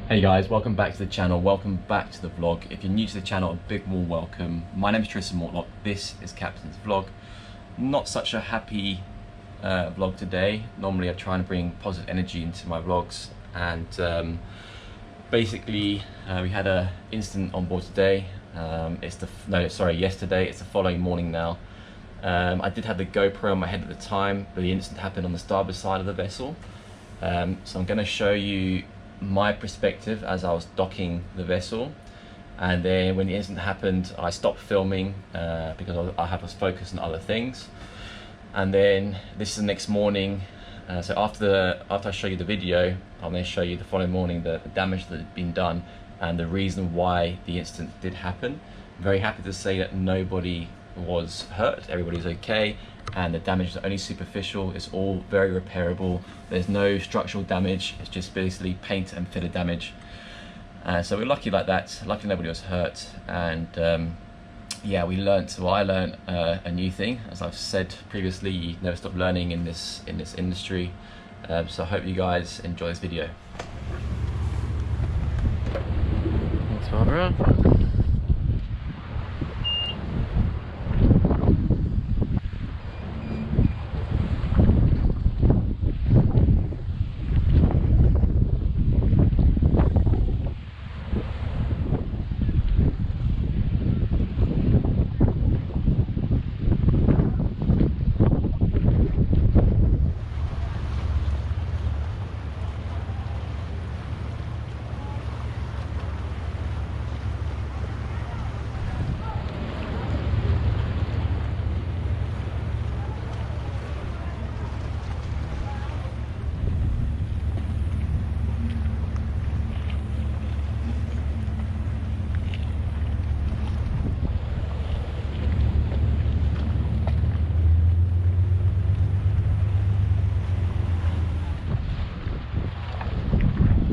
Hey guys, welcome back to the channel, welcome back to the vlog. If you're new to the channel, a big warm welcome. My name is Tristan Mortlock, this is Captain's Vlog. Not such a happy vlog today. Normally I try and bring positive energy into my vlogs, and basically we had an incident on board today. Yesterday, it's the following morning now. I did have the GoPro on my head at the time, but the incident happened on the starboard side of the vessel. So I'm going to show you my perspective as I was docking the vessel, and then when the incident happened I stopped filming because I was focused on other things. And then this is the next morning, so after I show you the video, I'll then show you the following morning the damage that had been done and the reason why the incident did happen. I'm very happy to say that nobody was hurt, everybody's okay, and the damage is only superficial. It's all very repairable. There's no structural damage, it's just basically paint and filler damage. So we're lucky like that. Luckily nobody was hurt, and yeah, I learned a new thing. As I've said previously, you never stop learning in this industry. So I hope you guys enjoy this video. Thanks, Barbara.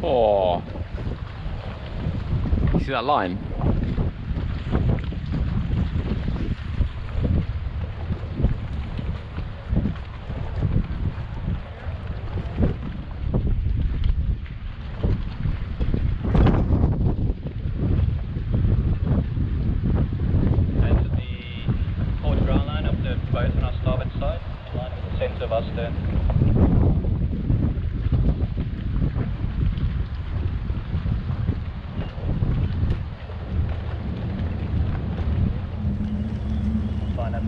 Oh, you see that line? That's the forward ground line of the boat on our starboard side, in line with the centre of our stern.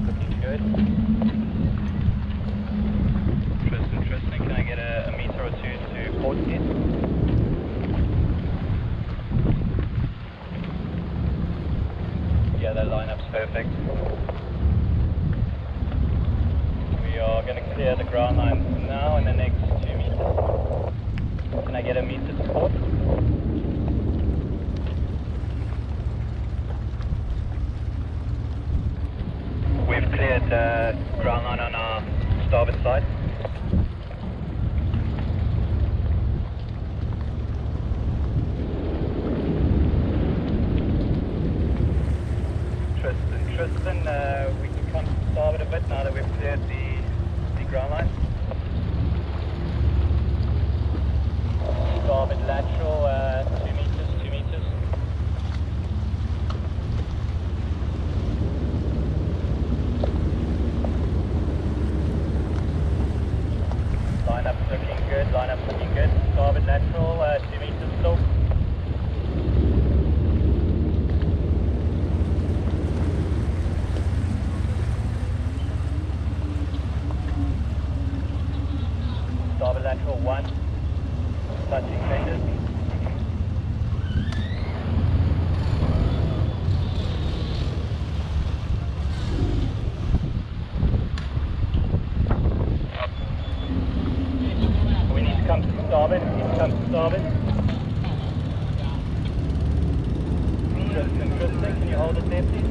Looking good. Tristan, can I get a meter or two to port in? Yeah, that lineup's perfect. We are going to clear the ground line now in the next 2 meters. Can I get a meter to port? We've cleared the ground line on our starboard side. Tristan, we can come to starboard a bit now that we've cleared the ground line. Starboard lateral, 2 meters. Lineup's looking good. Starboard lateral, 2 meters still. Starboard lateral 1, touching fenders. Come to starboard, Tristan, can you hold it there, please?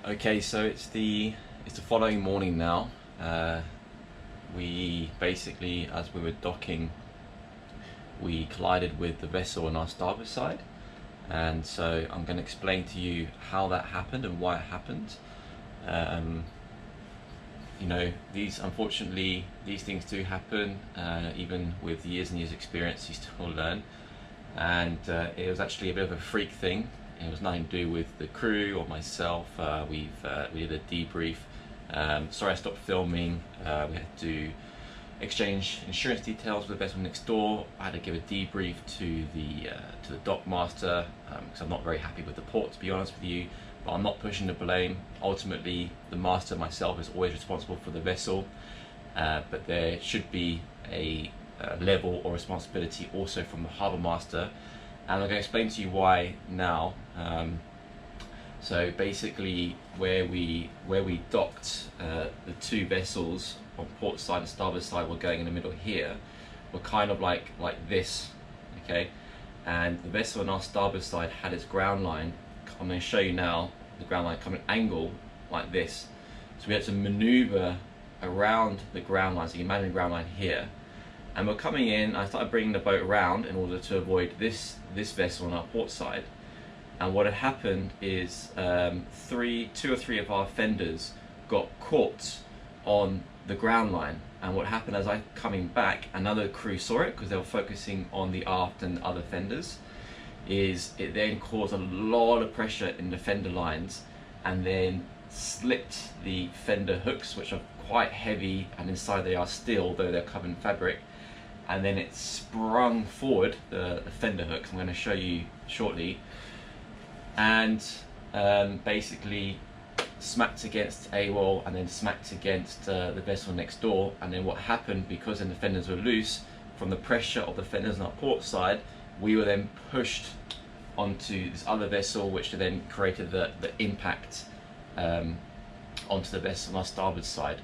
Okay, so it's the following morning now. We basically, as we were docking, we collided with the vessel on our starboard side. And so I'm going to explain to you how that happened and why it happened. You know, unfortunately these things do happen. Even with years and years experience, you still learn. And it was actually a bit of a freak thing. It was nothing to do with the crew or myself. We did a debrief. Sorry I stopped filming. We had to exchange insurance details with the vessel next door. I had to give a debrief to the dock master because I'm not very happy with the port, to be honest with you. But I'm not pushing the blame. Ultimately, the master myself is always responsible for the vessel, but there should be a level or responsibility also from the harbour master, and I'm going to explain to you why now. So basically, where we docked the two vessels on port side and starboard side were going in the middle here, were kind of like this, okay? And the vessel on our starboard side had its ground line. I'm going to show you now the ground line coming at an angle like this. So we had to maneuver around the ground line. So you can imagine the ground line here. And we're coming in, I started bringing the boat around in order to avoid this vessel on our port side. And what had happened is two or three of our fenders got caught on the ground line. And what happened as I coming back, another crew saw it because they were focusing on the aft and other fenders, is it then caused a lot of pressure in the fender lines and then slipped the fender hooks, which are quite heavy, and inside they are steel, though they're covered in fabric. And then it sprung forward, the fender hooks, I'm going to show you shortly, and basically smacked against a wall and then smacked against the vessel next door. And then what happened, because then the fenders were loose from the pressure of the fenders on our port side, we were then pushed onto this other vessel, which then created the impact onto the vessel on our starboard side.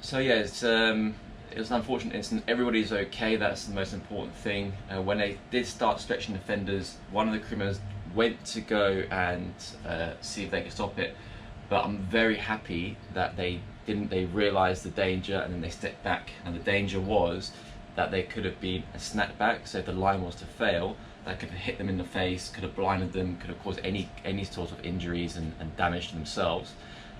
So yeah, it was an unfortunate incident. Everybody's okay, that's the most important thing. When they did start stretching the fenders, one of the crew members went to go and see if they could stop it, but I'm very happy that they didn't. They realised the danger and then they stepped back, and the danger was that there could have been a snapback. So if the line was to fail, that could have hit them in the face, could have blinded them, could have caused any sort of injuries and damage to themselves.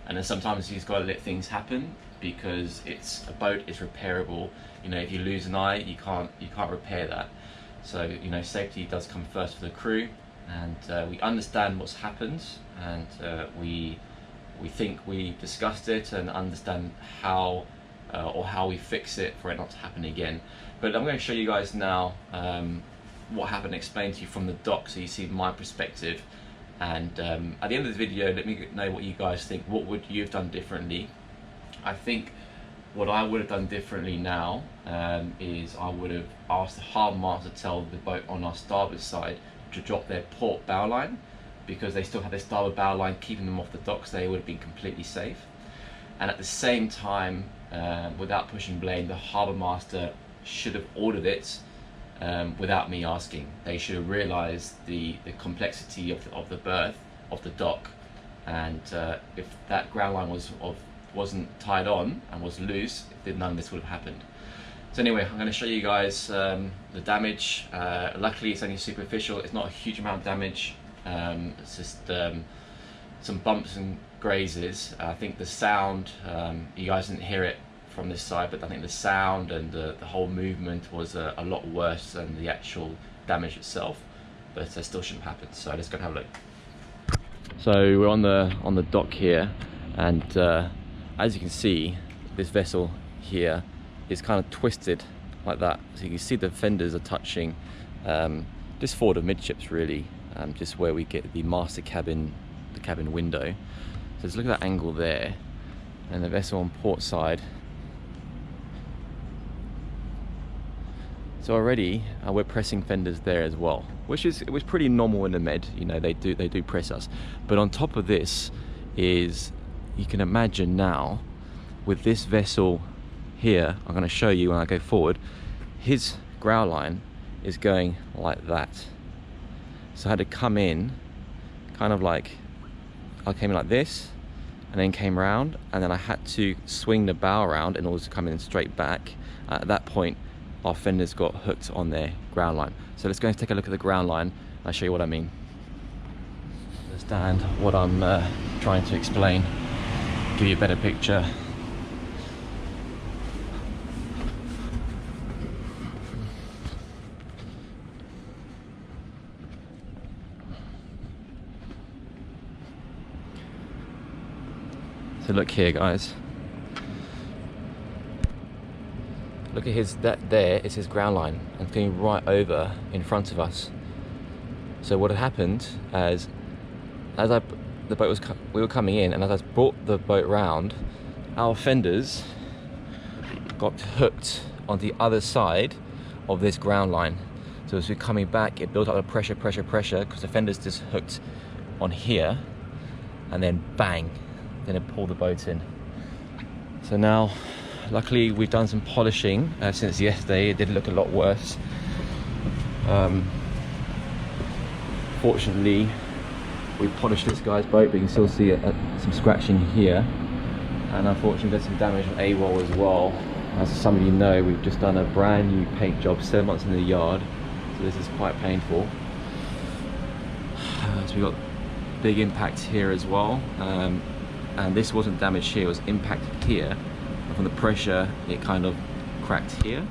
And then sometimes you've got to let things happen, because a boat is repairable. You know, if you lose an eye, you can't repair that. So, you know, safety does come first for the crew, and we understand what's happened, and we think we discussed it and understand how we fix it for it not to happen again. But I'm going to show you guys now what happened, explain to you from the dock, so you see my perspective. And at the end of the video, let me know what you guys think. What would you have done differently? I think what I would have done differently now is I would have asked the harbour master to tell the boat on our starboard side to drop their port bow line, because they still had their starboard bow line keeping them off the docks. They would have been completely safe. And at the same time, without pushing blame, the harbour master should have ordered it without me asking. They should have realised the complexity of the berth, of the dock, and if that ground line wasn't tied on and was loose, then none of this would have happened. So anyway, I'm going to show you guys the damage. Luckily it's only superficial, it's not a huge amount of damage. It's just some bumps and grazes. I think the sound, you guys didn't hear it from this side, but I think the sound and the whole movement was a lot worse than the actual damage itself, but it still shouldn't happen. So let's go and have a look. So we're on the dock here, and as you can see, this vessel here is kind of twisted like that. So you can see the fenders are touching just forward of midships, really, just where we get the master cabin, the cabin window. So just look at that angle there, and the vessel on port side. So already we're pressing fenders there as well, which was pretty normal in the Med. You know, they do press us. But on top of this is, you can imagine now, with this vessel here, I'm going to show you when I go forward, his grow line is going like that. So I had to come in, kind of like, I came in like this, and then came round, and then I had to swing the bow around in order to come in straight back. At that point, our fenders got hooked on their ground line. So let's go and take a look at the ground line. I'll show you what I mean. Understand what I'm trying to explain, give you a better picture. So look here, guys. Look at there is his ground line, and it's going right over in front of us. So what had happened we were coming in, and as I brought the boat round, our fenders got hooked on the other side of this ground line. So as we're coming back, it built up a pressure, because the fenders just hooked on here, and then bang, then it pulled the boat in. So now, luckily we've done some polishing since yesterday. It did look a lot worse. Fortunately, we polished this guy's boat, but you can still see some scratching here. And unfortunately there's some damage on A-wall as well. As some of you know, we've just done a brand new paint job, 7 months in the yard. So this is quite painful. So we got big impact here as well. And this wasn't damaged here, it was impacted here. And from the pressure, it kind of cracked here.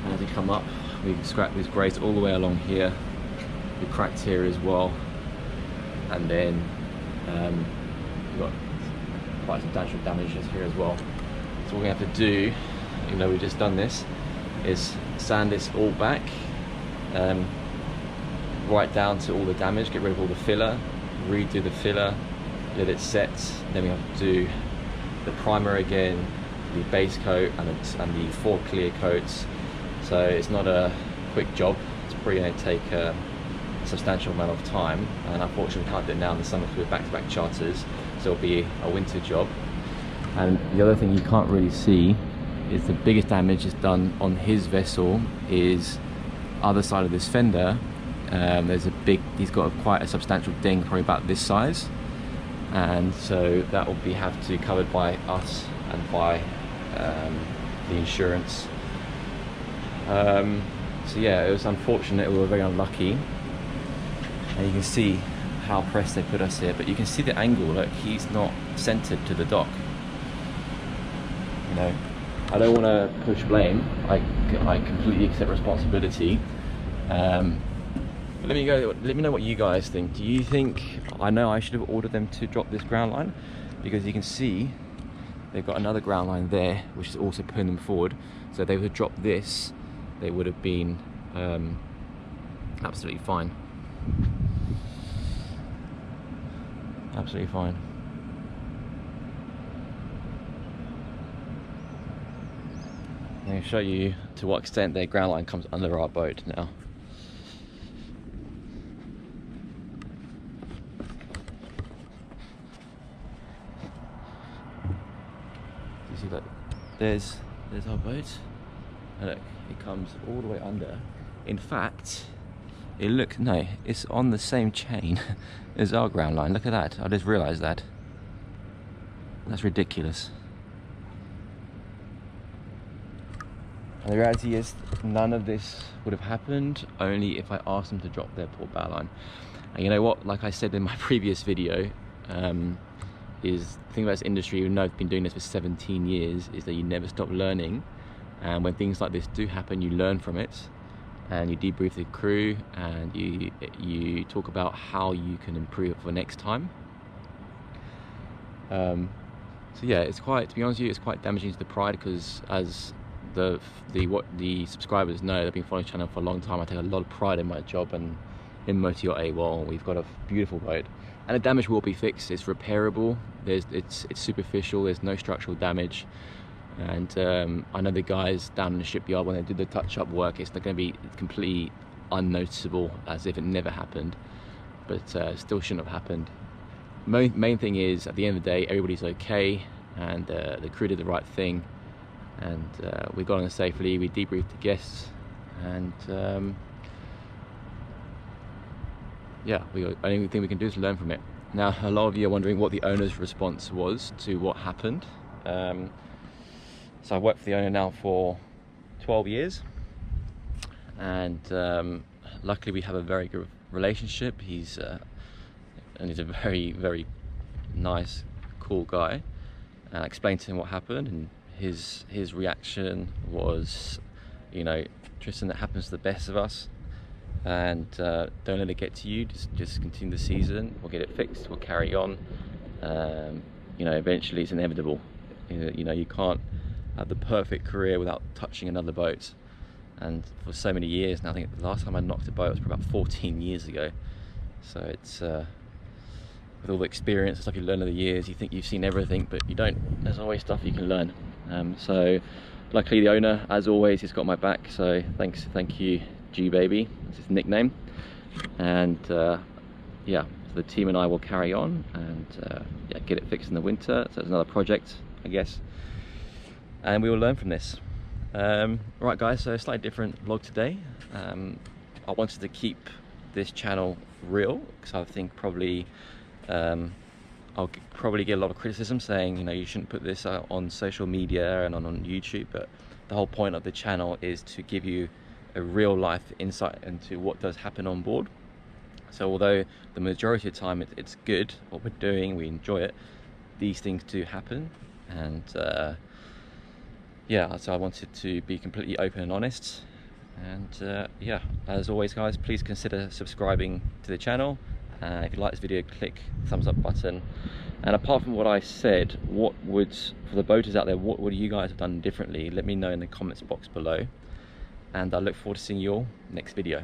And as we come up, we scratched this grace all the way along here. We cracked here as well. And then we've got quite substantial damages here as well. So what we have to do, even though we've just done this, is sand this all back, right down to all the damage, get rid of all the filler, redo the filler, let it set. Then we have to do the primer again, the base coat, and the 4 clear coats. So it's not a quick job. It's probably going to take a substantial amount of time, and unfortunately we can't do it now in the summer because we're back-to-back charters, so it'll be a winter job. And the other thing you can't really see is the biggest damage is done on his vessel is other side of this fender. He's got quite a substantial ding, probably about this size, and so that will have to be covered by us and by the insurance. So yeah, it was unfortunate. We were very unlucky, and you can see how pressed they put us here, but you can see the angle. Look, he's not centered to the dock. You know, I don't want to push blame. I completely accept responsibility. But let me know what you guys think. Do you think, I know I should have ordered them to drop this ground line, because you can see they've got another ground line there which is also pulling them forward. So if they would have dropped this, they would have been absolutely fine. Absolutely fine. I'm going to show you to what extent their ground line comes under our boat now. You see that? There's our boat, and look, it comes all the way under. In fact, it's on the same chain as our ground line. Look at that. I just realised that. That's ridiculous. And the reality is, none of this would have happened only if I asked them to drop their port bow line. And you know what? Like I said in my previous video, is the thing about this industry, even though I've been doing this for 17 years, is that you never stop learning. And when things like this do happen, you learn from it, and you debrief the crew, and you talk about how you can improve it for next time. So yeah, it's quite, to be honest with you, it's quite damaging to the pride, because as what the subscribers know, they've been following the channel for a long time, I take a lot of pride in my job and in motor yacht AWOL. We've got a beautiful boat, and the damage will be fixed. It's repairable. It's superficial. There's no structural damage. And I know the guys down in the shipyard, when they did the touch-up work, it's going to be completely unnoticeable, as if it never happened, but still shouldn't have happened. Main thing is, at the end of the day, everybody's okay, and the crew did the right thing, and we got on safely. We debriefed the guests, and yeah, the only thing we can do is learn from it. Now, a lot of you are wondering what the owner's response was to what happened. So I've worked for the owner now for 12 years, and luckily we have a very good relationship. He's a very nice, cool guy. I explained to him what happened, and his reaction was, you know, Tristan, that happens to the best of us, and don't let it get to you. Just continue the season. We'll get it fixed. We'll carry on. You know, eventually it's inevitable. You know, you can't have the perfect career without touching another boat. And for so many years now, I think the last time I knocked a boat was probably about 14 years ago. So it's with all the experience and stuff you learn over the years, you think you've seen everything, but you don't. There's always stuff you can learn. So luckily the owner, as always, he's got my back. So thank you, G Baby. That's his nickname. And yeah, so the team and I will carry on and yeah, get it fixed in the winter. So it's another project, I guess, and we will learn from this. Right guys, so a slightly different vlog today. I wanted to keep this channel real because I think probably I'll probably get a lot of criticism saying, you know, you shouldn't put this out on social media and on YouTube, but the whole point of the channel is to give you a real life insight into what does happen on board. So although the majority of the time it's good what we're doing, we enjoy it, these things do happen. And yeah, so I wanted to be completely open and honest. And yeah, as always guys, please consider subscribing to the channel. If you like this video, click the thumbs up button. And apart from what I said, for the boaters out there, what would you guys have done differently? Let me know in the comments box below. And I look forward to seeing you all next video.